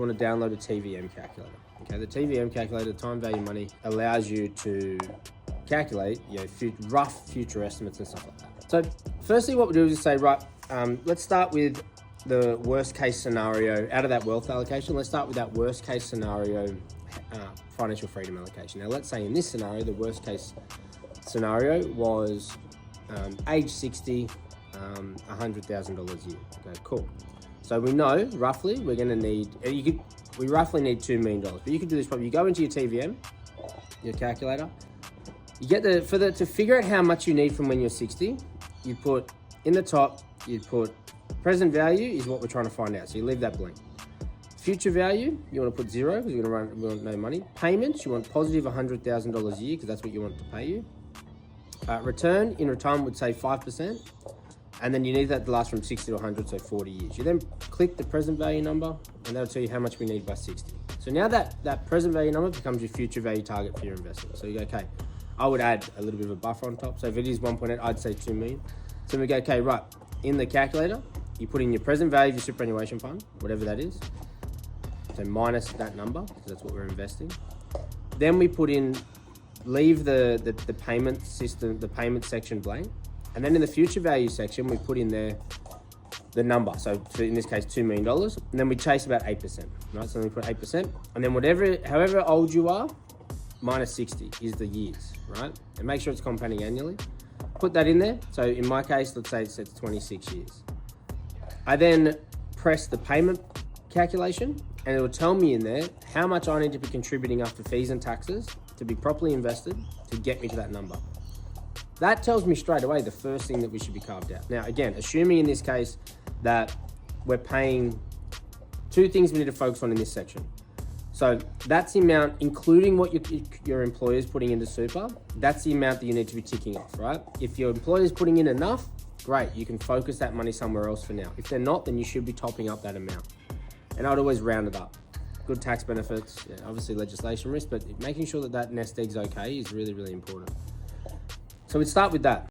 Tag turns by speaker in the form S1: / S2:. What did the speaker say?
S1: want to download a TVM calculator. Okay, the TVM calculator, time value money, allows you to calculate rough future estimates and stuff like that. So firstly, what we do is say, right, let's start with the worst case scenario out of that wealth allocation. Let's start with that worst case scenario financial freedom allocation. Now, let's say in this scenario, the worst case scenario was age 60, $100,000 a year. Okay, cool. So we know roughly we're going to need, we roughly need $2 million, but you can do this probably. You go into your TVM, your calculator, you get to figure out how much you need from when you're 60, you put in the top, you put present value is what we're trying to find out. So you leave that blank. Future value, you want to put 0 because you're going to run no money. Payments, you want positive $100,000 a year because that's what you want to pay you. Return in retirement would say 5%. And then you need that to last from 60 to 100, so 40 years. You then click the present value number and that'll tell you how much we need by 60. So now that present value number becomes your future value target for your investment. So you go, okay, I would add a little bit of a buffer on top. So if it is 1.8, I'd say 2 million. So we go, okay, right, in the calculator, you put in your present value of your superannuation fund, whatever that is. So minus that number, because that's what we're investing. Then we put in, leave the payment system, the payment section blank. And then in the future value section, we put in there the number. So in this case, $2 million. And then we chase about 8%, right? So then we put 8%. And then however old you are, minus 60 is the years, right? And make sure it's compounding annually. Put that in there. So in my case, let's say it's 26 years. I then press the payment calculation and it will tell me in there how much I need to be contributing after fees and taxes to be properly invested to get me to that number. That tells me straight away the first thing that we should be carved out. Now, again, assuming in this case that we're paying, 2 things we need to focus on in this section. So that's the amount, including what your employer is putting into super, that's the amount that you need to be ticking off, right? If your employer is putting in enough, great, you can focus that money somewhere else for now. If they're not, then you should be topping up that amount. And I'd always round it up. Good tax benefits, obviously legislation risk, but making sure that nest egg's okay is really, really important. So we'd start with that.